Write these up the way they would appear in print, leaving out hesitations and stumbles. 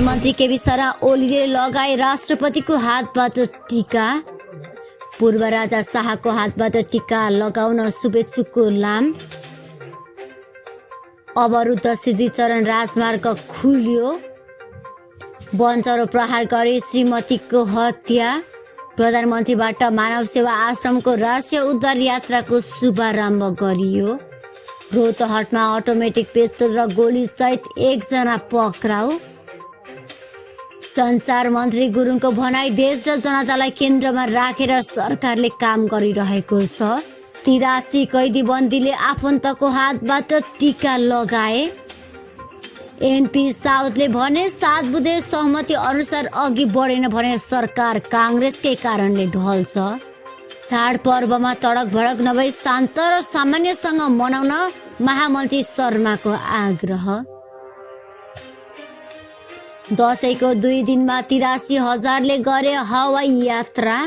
न्यायमन्त्री KB Sharma ओलीले लगाए राष्ट्रपतिको हातबाट टीका। पूर्व राजा शाहको हातबाट टीका लगाउन शुभेच्छुको लाम। अवरुद्ध सिद्धिचरण राजमार्ग खुल्यो। वनचरो प्रहार गरी श्रीमतीको हत्या। प्रधानमन्त्रीबाट मानव सेवा आश्रमको राष्ट्रिय उद्धार यात्राको शुभारम्भ गरियो। रोहतहटमा अटोमेटिक पिस्तोल र गोलीसहित एकजना पक्राउ। सञ्चार मन्त्री गुरुङको भनाई देश र जनतालाई केन्द्रमा राखेर सरकारले काम गरिरहेको छ। 83 कैदी बन्दीले आफन्तको हातबाट टीका लगाए। एनपी साउथले भने 7 बुँदे सहमति अनुसार अघि बढेन भने सरकार काङ्ग्रेसकै कारणले ढल्छ। चाडपर्वमा तडक भडक नभई शान्त र सामान्यसँग मनाउन महामन्त्री शर्माको आग्रह। दशैंको 2 दिनमा 83,000ले गरे हवाई यात्रा।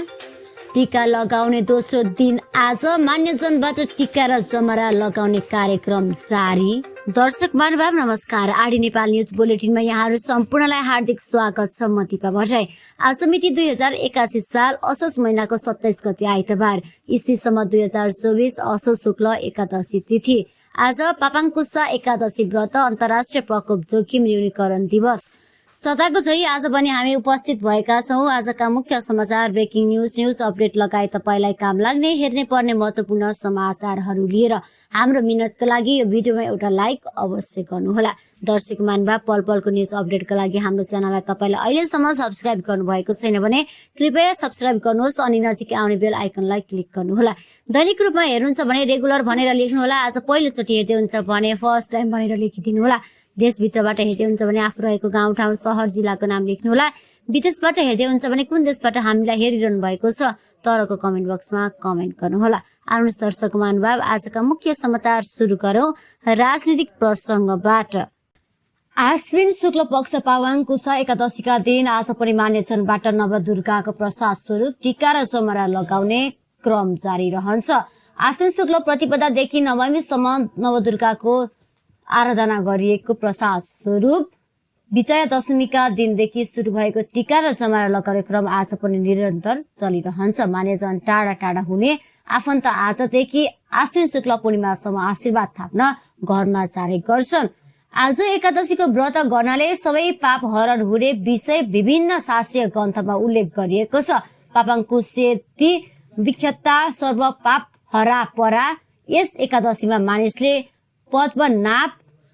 टीका लगाउने दोस्रो दिन आज मान्यजनबाट टीका र जमरा लगाउने कार्यक्रम जारी। दर्शक महानुभाव नमस्कार। आडी नेपाल न्युज बुलेटिनमा यहाँहरू सम्पूर्णलाई हार्दिक स्वागत छ। म दिपा भट्टराई। आज मिति 2081 साल असोज महिनाको 27 गते आइतबार, इस्वीसम्म 2024 असोज शुक्ल एकादशी तिथि। आज पापाङ्कुशा एकादशी व्रत, अन्तर्राष्ट्रिय प्रकोप जोखिम न्यूनीकरण दिवस। सदाको झै आज पनि हामी उपस्थित भएका छौँ। आजका मुख्य समाचार, ब्रेकिङ न्युज अपडेट लगायत तपाईलाई काम लाग्ने हेर्ने पर्ने महत्त्वपूर्ण समाचारहरू लिएर हाम्रो मिनटको लागि यो भिडियोमा एउटा लाइक अवश्य गर्नुहोला। दर्शक महानुभाव, पल पलको न्युज अपडेटका लागि हाम्रो च्यानललाई तपाईले अहिलेसम्म सब्स्क्राइब गर्नुभएको छैन भने कृपया सब्स्क्राइब गर्नुहोस् अनि नजिकै आउने बेल आइकनलाई क्लिक गर्नुहोला। दैनिक रूपमा हेर्नुहुन्छ भने रेगुलर भनेर लेख्नुहोला। आज पहिलोचोटि हेर्दै हुन्छ भने फर्स्ट टाइम भनेर लेखिदिनुहोला। देशभित्रबाट हेर्दै हुन्छ भने आफू रहेको गाउँ ठाउँ सहर जिल्लाको नाम लेख्नुहोला। विदेशबाट हेर्दै हुन्छ भने कुन देशबाट हामीलाई हेरिरहनु भएको छ तलको कमेन्ट बक्समा कमेन्ट गर्नुहोला। आउनुहोस् दर्शक महानुभाव, आजका मुख्य समाचार सुरु गरौँ राजनीतिक प्रसङ्गबाट। आश्विन शुक्ल पक्ष पावाङ्कुशा एकादशीका दिन आज पनि मान्यजनबाट नवदुर्गाको प्रसाद स्वरूप टीका र जमरा लगाउने क्रम जारी रहन्छ। आश्विन शुक्ल प्रतिपदादेखि नवमीसम्म नवदुर्गाको आराधना गरिएको प्रसाद स्वरूप विजया दशमीका दिनदेखि सुरु भएको टीका र जमरा लगाउने क्रम आज पनि निरन्तर चलिरहन्छ। मान्यजन टाढा टाढा हुने आफन्त आजदेखि आश्विन शुक्ल पूर्णिमासम्म आशीर्वाद थाप्न घरमा जाने गर्छन्। आज एकादशीको व्रत गर्नाले सबै पाप हरण हुने विषय विभिन्न शास्त्रीय ग्रन्थमा उल्लेख गरिएको छ। पापाङ्कुशेति विख्याता सर्व पाप हरा परा। यस एकादशीमा मानिसले पद्मनाभ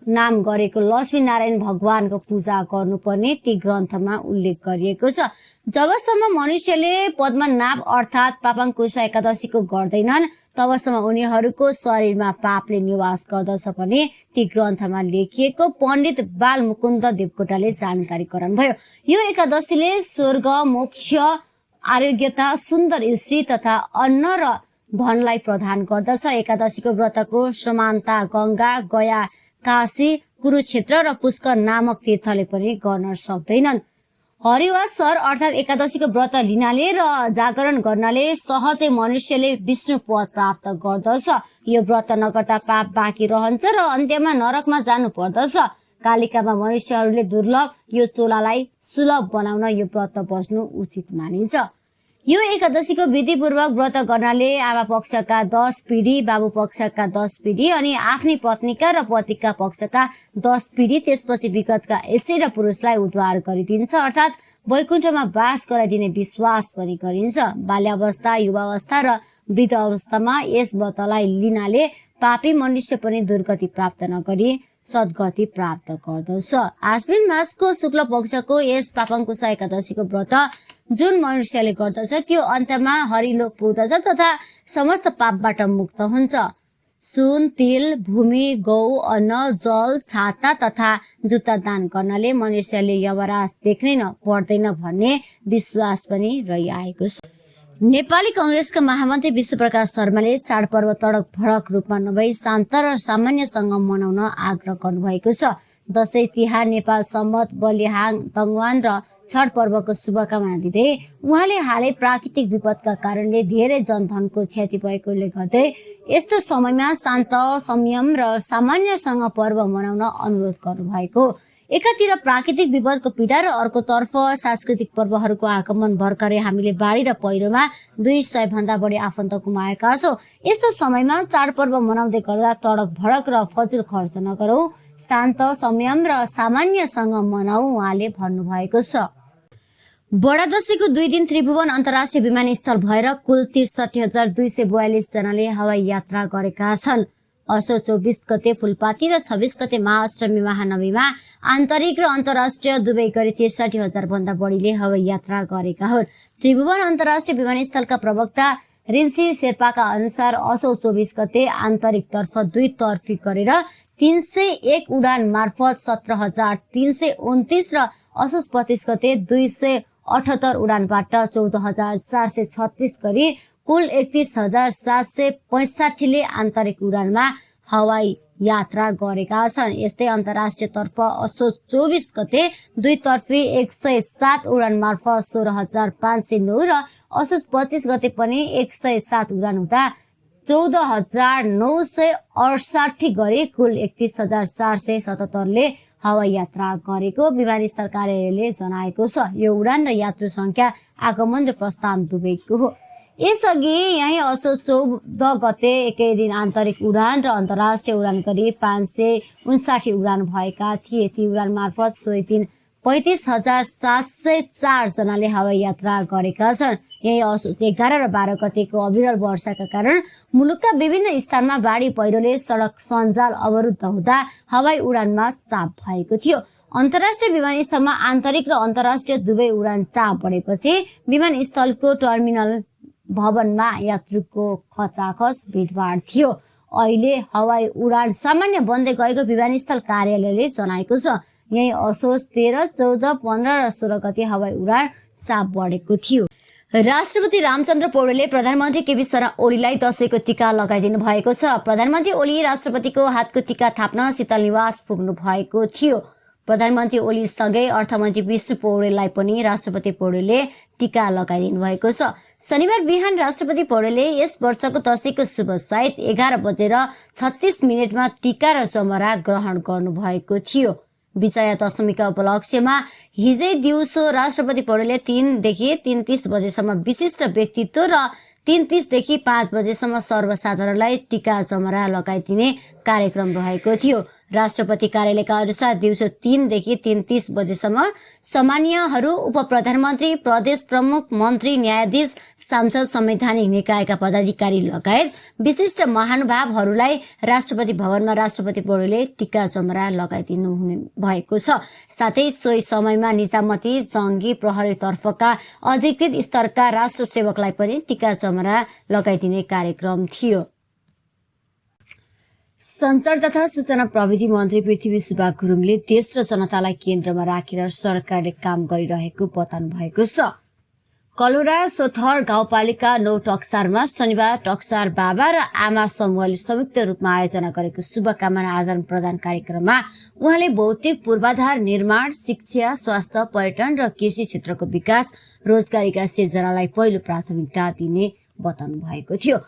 नाम गरेको लक्ष्मी नारायण भगवानको पूजा गर्नुपर्ने ती ग्रन्थमा उल्लेख गरिएको छ। जबसम्म मनुष्यले पद्मनाभ अर्थात् पापाङ्कुशा एकादशीको गर्दैनन् तबसम्म उनीहरूको शरीरमा पापले निवास गर्दछ भने ती ग्रन्थमा लेखिएको पण्डित बालमुकुन्द देवकोटाले जानकारी गराउनुभयो। यो एकादशीले स्वर्ग, मोक्ष, आरोग्यता, सुन्दर स्त्री तथा अन्न र धनलाई प्रदान गर्दछ। एकादशीको व्रतको समानता गंगा, गया, काशी, कुरुक्षेत्र र पुष्कर नामक तीर्थले पनि गर्न सक्दैनन्। हरिवासर अर्थात् एकादशीको व्रत लिनाले र जागरण गर्नाले सहजै मनुष्यले विष्णु पद प्राप्त गर्दछ। यो व्रत नगर्दा पाप बाँकी रहन्छ र अन्त्यमा नरकमा जानु पर्दछ। कालिकामा मनुष्यहरूले दुर्लभ यो चोलालाई सुलभ बनाउन यो व्रत बस्नु उचित मानिन्छ। यो एकादशीको विधिपूर्वक व्रत गर्नाले आमा पक्षका 10 पिढी, बाबु पक्षका 10 पिढी अनि आफ्नी पत्नीका र पतिका पक्षका 10 पिढी, त्यसपछि विगतका स्त्री र पुरुषलाई उद्धार गरिदिन्छ अर्थात् वैकुण्ठमा वास गराइदिने विश्वास पनि गरिन्छ। बाल्यावस्था, युवावस्था र वृद्ध अवस्थामा यस व्रतलाई लिनाले पापी मनुष्य पनि दुर्गति प्राप्त नगरी सद्गति प्राप्त गर्दछ। आश्विन मासको शुक्ल पक्षको यस पापाङ्कुशा एकादशीको व्रत जुन मनुष्यले गर्दछ त्यो अन्त्यमा हरिलोक पुग्दछ तथा समस्त पापबाट मुक्त हुन्छ। सुन, तिल, भूमि, गौ, अन्न, जल, छाता तथा जुत्ता दान गर्नाले मनुष्यले यमराज देख्नै पर्दैन भन्ने विश्वास पनि रहिआएको छ। नेपाली कांग्रेसका महामन्त्री विश्वप्रकाश शर्माले चाडपर्व तडक भडक रूपमा नभई शान्त र सामान्यसँग मनाउन आग्रह गर्नुभएको छ। दशैं तिहार नेपाल सम्मत बलिहाङ तङ्वान र छठ पर्वको शुभकामना दिँदै उहाँले हालै प्राकृतिक विपदका कारणले धेरै जनधनको क्षति भएकोले गर्दै यस्तो समयमा शान्त, संयम र सामान्यसँग पर्व मनाउन अनुरोध गर्नुभएको। एकातिर प्राकृतिक विपदको पीडा र अर्कोतर्फ सांस्कृतिक पर्वहरूको आगमन भर्खरै हामीले बाढी र पहिरोमा 200 भन्दा बढी आफन्त गुमाएका छौँ। यस्तो समयमा चाडपर्व मनाउँदै गर्दा तडक भडक र फजुल खर्च नगरौँ, शान्त संयम र सामान्यसँग मनाऊ उहाँले भन्नुभएको छ। बडा दशैंको 2 दिन त्रिभुवन अन्तर्राष्ट्रिय विमानस्थल भएर कुल 63,242 जनाले हवाई यात्रा गरेका छन्। असो 24 गते फुलपाती र 26 गते महाअष्टमी महानवमीमा आन्तरिक र अन्तर्राष्ट्रिय दुवै गरी 63,000 भन्दा बढीले हवाई यात्रा गरेका हुन्। त्रिभुवन अन्तर्राष्ट्रिय विमानस्थलका प्रवक्ता रिन्सी शेर्पाका अनुसार असो 24 गते आन्तरिक तर्फ 2 तर्फी गरेर 301 उडान मार्फत 17,329 र असो 25 गते 278 उडानबाट 14,436 गरी कुल 31,765 ले आन्तरिक उडानमा हवाई यात्रा गरेका छन्। यस्तै अन्तर्राष्ट्रिय तर्फ असो 24 गते 2 तर्फी 107 उडान मार्फत 16,509 र असो 25 गते पनि 107 उडान हुँदा 14,968 गरी कुल 31,477 ले हवाई यात्रा गरेको विमानस्थल कार्यालयले जनाएको छ। यो उडान र यात्रु संख्या आगमन र प्रस्थान दुवैको हो। यसअघि यही असो 14 गते एकै दिन आन्तरिक उडान र अन्तर्राष्ट्रिय उडान गरी 559 उडान भएका थिए। ती उडान मार्फत सोही दिन 35,704 जनाले हवाई यात्रा गरेका छन्। यही असो 11 र 12 गतेको अविरल वर्षाका कारण मुलुकका विभिन्न स्थानमा बाढी पहिरोले सडक सञ्जाल अवरुद्ध हुँदा हवाई उडानमा चाप भएको थियो। अन्तर्राष्ट्रिय विमानस्थलमा आन्तरिक र अन्तर्राष्ट्रिय दुवै उडान चाप बढेपछि विमानस्थलको टर्मिनल भवनमा यात्रुको खचाखच भिडभाड थियो। अहिले हवाई उडान सामान्य बन्दै गएको विमानस्थल कार्यालयले जनाएको छ। यही असोज 13, 14, 15 र 16 गते हवाई उडान चाप बढेको थियो। राष्ट्रपति रामचन्द्र पौडेलले प्रधानमन्त्री केपी शर्मा ओलीलाई दशैंको टीका लगाइदिनु भएको छ। प्रधानमन्त्री ओली राष्ट्रपतिको हातको टीका थाप्न शीतल निवास पुग्नु भएको थियो। प्रधानमन्त्री ओली सँगै अर्थमन्त्री विष्णु पौडेललाई पनि राष्ट्रपति पौडेलले टीका लगाइदिनु भएको छ। शनिबार बिहान राष्ट्रपति पौडेलले यस वर्षको दशैंको शुभ साइत 11:36 टीका र जमरा ग्रहण गर्नुभएको थियो। विजया दशमीका उपलक्ष्यमा हिजै दिउँसो राष्ट्रपति पौडेलले 3 देखि 3:30 बजेसम्म विशिष्ट व्यक्तित्व र 3:30 देखि 5 बजेसम्म सर्वसाधारणलाई टीका जमरा लगाइदिने कार्यक्रम रहेको थियो। राष्ट्रपति कार्यालयका अनुसार दिउँसो 3 देखि 3:30 बजेसम्म सामान्यहरू, उप प्रधानमन्त्री, प्रदेश प्रमुख, मन्त्री, न्यायाधीश, सांसद, संवैधानिक निकायका पदाधिकारी लगायत विशिष्ट महानुभावहरूलाई राष्ट्रपति भवनमा राष्ट्रपति पौडेलले टीका जमरा लगाइदिनु हुने भएको छ। साथै सोही समयमा निजामती, जङ्गी प्रहरीतर्फका अधिकृत स्तरका राष्ट्र सेवकलाई पनि टीका जमरा लगाइदिने कार्यक्रम थियो। सञ्चार तथा सूचना प्रविधि मन्त्री पृथ्वी सुब्बा गुरुङले देश र जनतालाई केन्द्रमा राखेर सरकारले काम गरिरहेको बताउनु भएको छ। कलुरा सोथर गाउँपालिका 9 टक्सारमा शनिबार टक्सार बाबा र आमा समूहले संयुक्त रूपमा आयोजना गरेको शुभकामना आदान प्रदान कार्यक्रममा उहाँले भौतिक पूर्वाधार निर्माण, शिक्षा, स्वास्थ्य, पर्यटन र कृषि क्षेत्रको विकास, रोजगारीका सिर्जनालाई पहिलो प्राथमिकता दिने बताउनु भएको थियो।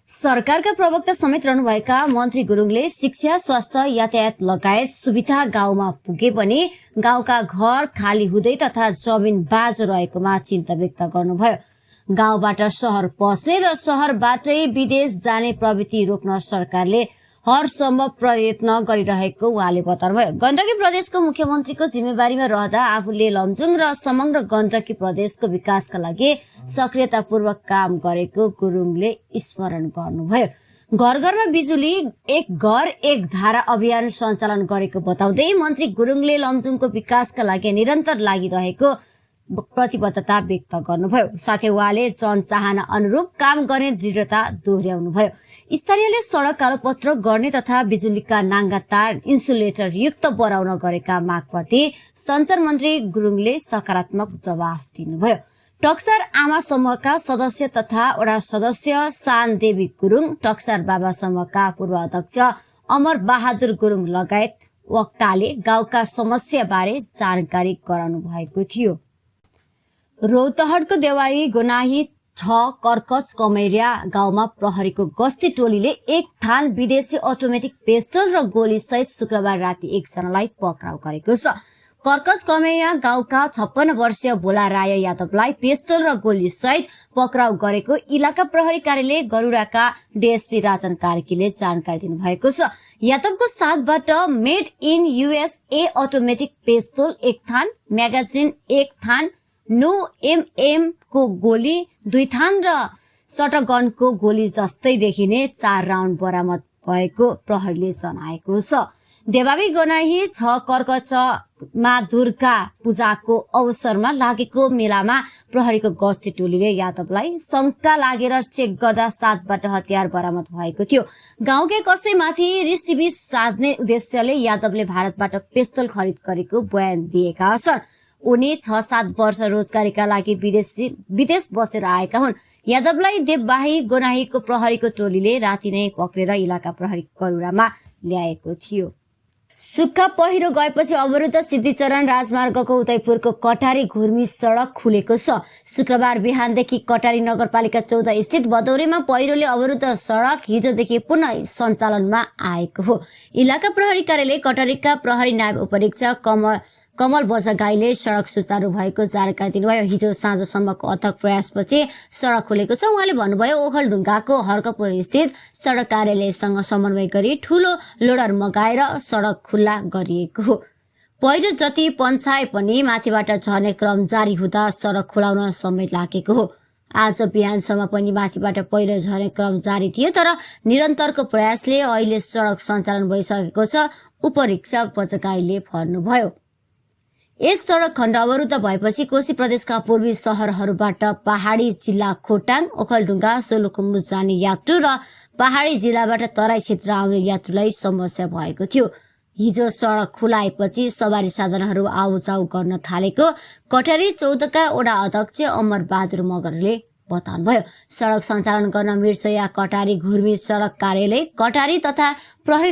सरकारका प्रवक्ता समेत रहनुभएका मन्त्री गुरुङले शिक्षा, स्वास्थ्य, यातायात लगायत सुविधा गाउँमा पुगे पनि गाउँका घर खाली हुँदै तथा जमिन बाँझो रहेकोमा चिन्ता व्यक्त गर्नुभयो। गाउँबाट शहर पस्ने र शहरबाटै विदेश जाने प्रवृत्ति रोक्न सरकारले हर सम्भव प्रयत्न गरिरहेको उहाँले बताउनुभयो। गण्डकी प्रदेशको मुख्यमन्त्रीको जिम्मेवारीमा रहँदा आफूले लमजुङ र समग्र गण्डकी प्रदेशको विकासका लागि सक्रियतापूर्वक काम गरेको गुरुङले स्मरण गर्नुभयो। घर घरमा बिजुली, एक घर एक धारा अभियान सञ्चालन गरेको बताउँदै मन्त्री गुरुङले लमजुङको विकासका लागि निरन्तर लागिरहेको प्रतिबद्धता व्यक्त गर्नुभयो। साथै उहाँले जनचाहना अनुरूप काम गर्ने दृढता दोहोर्याउनुभयो। स्थानीयले सडक कालोपत्र गर्ने तथा बिजुलीका नाङ्गा तार इन्सुलेटर युक्त बनाउन गरेका मागप्रति सञ्चार मन्त्री गुरुङले सकारात्मक जवाफ दिनुभयो। टक्सार आमा समूहका सदस्य तथा वडा सदस्य शान देवी गुरुङ, टक्सार बाबा समूहका पूर्व अध्यक्ष अमर बहादुर गुरुङ लगायत वक्ताले गाउँका समस्या बारे जानकारी गराउनु भएको थियो। रौतहटको देवाई गोनाही 6 कर्कच कमेरिया गाउँमा प्रहरीको गस्ती टोलीले एक थान विदेशी अटोमेटिक पिस्तोल र गोली सहित शुक्रबार राति 1 जनालाई पक्राउ गरेको छ। कर्कस कमेया गाउँका 56 वर्षीय भोला राय यादवलाई पिस्तोल र गोली सहित पक्राउ गरेको इलाका प्रहरी कार्यालय गरुडाका डीएसपी राजन कार्कीले जानकारी दिनुभएको छ। यादवको साथबाट मेड इन यूएसए अटोमेटिक पिस्तोल 1 थान, म्यागजिन 1 थान, 9 mm को गोली 2 थान र शटगनको गोली जस्तै देखिने 4 राउन्ड बरामद भएको प्रहरीले जनाएको छ। देवावी गनाही 6 कर्कचमा दुर्गा पूजाको अवसरमा लागेको मेलामा प्रहरीको गस्ती टोलीले यादवलाई शंका लागेर चेक गर्दा साथबाट हतियार बरामद भएको थियो। गाउँकै कसैमाथि रिसिबी साध्ने उद्देश्यले यादवले भारतबाट पिस्तोल खरिद गरेको बयान दिएका छन्। उनी 6-7 वर्ष रोजगारीका लागि विदेश बसेर आएका हुन्। यादवलाई देववाही गोनाहीको प्रहरीको टोलीले राति नै पक्रेर इलाका प्रहरी गरुडामा ल्याएको थियो। सुक्खा पहिरो गएपछि अवरुद्ध सिद्धिचरण राजमार्गको उदयपुरको कटारी घुर्मी सडक खुलेको छ। शुक्रबार बिहानदेखि कटारी नगरपालिका 14 स्थित भदौरेमा पहिरोले अवरुद्ध सडक हिजोदेखि पुनः सञ्चालनमा आएको हो। इलाका प्रहरी कार्यालय कटारीका प्रहरी नायब उपरीक्षक कमल बजागाईले सडक सुचारू भएको जानकारी दिनुभयो। हिजो साँझसम्मको अथक प्रयासपछि सडक खुलेको छ। उहाँले भन्नुभयो, ओखलढुङ्गाको हर्कपुर स्थित सडक कार्यालयसँग समन्वय गरी ठूलो लोडर मगाएर सडक खुल्ला गरिएको हो। पहिरो जति पन्छाए पनि माथिबाट झर्ने क्रम जारी हुँदा सडक खुलाउन समय लागेको हो। आज बिहानसम्म पनि माथिबाट पहिरो झर्ने क्रम जारी थियो, तर निरन्तरको प्रयासले अहिले सडक सञ्चालन भइसकेको छ, उपरीक्षक बजागाईले भन्नुभयो। यस सडक खण्ड अवरुद्ध भएपछि कोशी प्रदेशका पूर्वी शहरहरूबाट पहाडी जिल्ला खोटाङ, ओखलढुङ्गा, सोलुखुम्बु जाने यात्रु र पहाडी जिल्लाबाट तराई क्षेत्र आउने यात्रुलाई समस्या भएको थियो। हिजो सडक खुलाएपछि सवारी साधनहरू आउजाउ गर्न थालेको कटारी 14 वडा अध्यक्ष अमर बहादुर मगरले बताउनुभयो। सडक सञ्चालन गर्न मिर्सया कटारी घुर्मी सडक कार्यालय कटारी तथा प्रहरी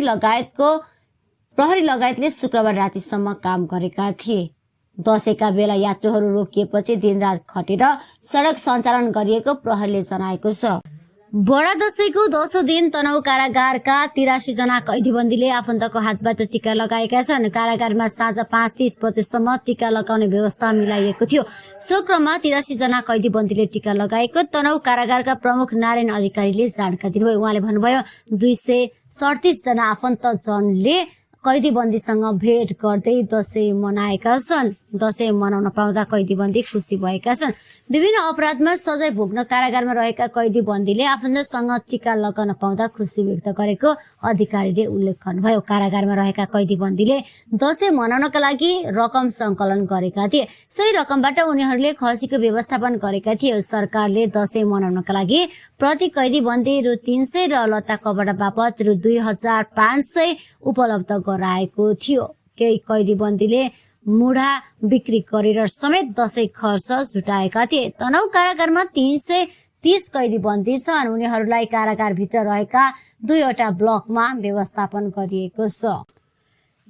लगायतले शुक्रबार रातिसम्म काम गरेका थिए। दशैंका बेला यात्रुहरू रोकिएपछि दिनरात खटेर सडक सञ्चालन गरिएको प्रहरीले जनाएको छ। बडा दशैंको 10औं दिन तनहुँ कारागारका 83 जना कैदीबन्दीले आफन्तको हातबाट टीका लगाएका छन्। कारागारमा साँझ 5:30 बजेसम्म टीका लगाउने व्यवस्था मिलाइएको थियो। सो क्रममा 83 जना कैदीबन्दीले टीका लगाएको तनहुँ कारागारका प्रमुख नारायण अधिकारीले जानकारी दिनुभयो। उहाँले भन्नुभयो, 237 जना आफन्तजनले कैदीबन्दीसँग भेट गर्दै दशैं मनाएका छन्। दशैं मनाउन पाउँदा कैदीबन्दी खुसी भएका छन्। विभिन्न अपराधमा सजाय भोग्न कारागारमा रहेका कैदीबन्दीले आफन्तसँग टीका लगाउन पाउँदा खुसी व्यक्त गरेको अधिकारीले उल्लेख गर्नुभयो। कारागारमा रहेका कैदीबन्दीले दशैं मनाउनका लागि रकम संकलन गरेका थिए। सोही रकमबाट उनीहरूले खसीको व्यवस्थापन गरेका थिए। सरकारले दशैं मनाउनका लागि प्रति कैदीबन्दी रु 300 र लत्ता कपडा बापत रु 2500 उपलब्ध गराएको थियो। केही कैदीबन्दीले मुढा बिक्री गरेर समेत दशैं खर्च जुटाएका थिए। तनहुँ कारागारमा 330 कैदीबन्दी छन्। उनीहरूलाई कारागारभित्र रहेका 2वटा ब्लकमा व्यवस्थापन गरिएको छ।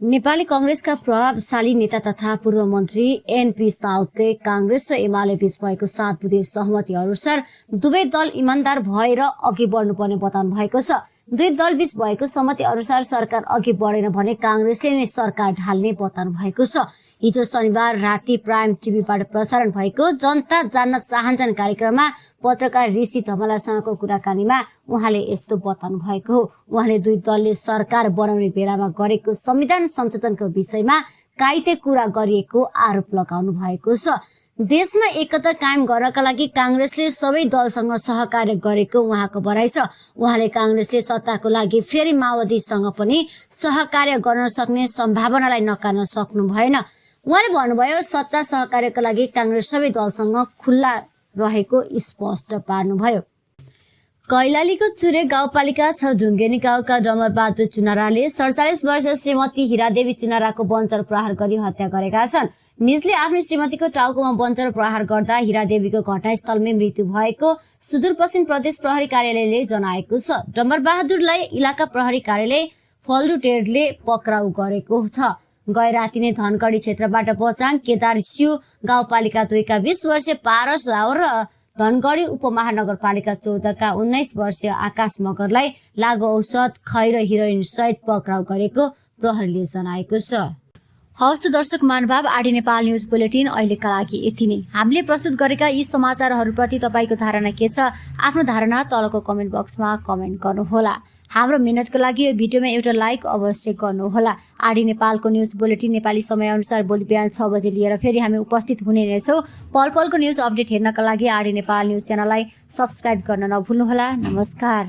नेपाली कांग्रेसका प्रभावशाली नेता तथा पूर्व मन्त्री एनपी साउदले कांग्रेस र एमाले बीच भएको 7 बुँदे सहमति अनुसार दुवै दल इमानदार भएर अघि बढ्नुपर्ने बताउनु भएको छ। दुई दल बीच भएको सहमति अनुसार सरकार अघि बढेन भने कांग्रेसले नै सरकार ढाल्ने बताउनु भएको छ। हिजो शनिबार राति प्राइम टिभीबाट प्रसारण भएको जनता जान्न चाहन्छन् कार्यक्रममा पत्रकार ऋषि धमलासँगको कुराकानीमा उहाँले यस्तो बताउनु भएको हो। उहाँले दुई दलले सरकार बनाउने बेलामा गरेको संविधान संशोधनको विषयमा काइते कुरा गरिएको आरोप लगाउनु भएको छ। देशमा एकता कायम गर्नका लागि कांग्रेसले सबै दलसँग सहकार्य गरेको उहाँको भनाइ छ। उहाँले कांग्रेसले सत्ताको लागि फेरि माओवादीसँग पनि सहकार्य गर्न सक्ने सम्भावनालाई नकार्न सक्नु भएन। उहाँले भन्नुभयो, सत्ता सहकार्यका लागि कांग्रेस सबै दलसँग खुल्ला रहेको स्पष्ट पार्नुभयो। कैलालीको चुरे गाउँपालिका 6 ढुङ्गेनी गाउँका डमर बहादुर चुनाराले 47 वर्षीय श्रीमती हिरादेवी चुनाराको वञ्चर प्रहार गरी हत्या गरेका छन्। निजले आफ्नो श्रीमतीको टाउकोमा वञ्चर प्रहार गर्दा हिरादेवीको घटनास्थलमै मृत्यु भएको सुदूरपश्चिम प्रदेश प्रहरी कार्यालयले जनाएको छ। डमर बहादुरलाई इलाका प्रहरी कार्यालय फलरुटेडले पक्राउ गरेको छ। गए राति नै धनगढी क्षेत्रबाट बचाङ केदार स्यु गाउँपालिका 2 का 20 वर्षीय पारस राव र धनगढी उपमहानगरपालिका 14 का 19 वर्षीय आकाश मगरलाई लागु औषध खै र हिरोइन सहित पक्राउ गरेको प्रहरीले जनाएको छ। हवस् त दर्शक महानुभाव, आरडी नेपाल न्युज बुलेटिन अहिलेका लागि यति नै। हामीले प्रस्तुत गरेका यी समाचारहरूप्रति तपाईँको धारणा के छ? आफ्नो धारणा तलको कमेन्ट बक्समा कमेन्ट गर्नुहोला। हाम्रो मेहनतको लागि यो भिडियोमा एउटा लाइक अवश्य गर्नुहोला। आरडी नेपालको न्युज बुलेटिन नेपाली समयअनुसार भोलि बिहान 6 बजे लिएर फेरि हामी उपस्थित हुने नै छौँ। पल पलको न्युज अपडेट हेर्नका लागि आरडी नेपाल न्युज च्यानललाई सब्स्क्राइब गर्न नभुल्नुहोला। नमस्कार।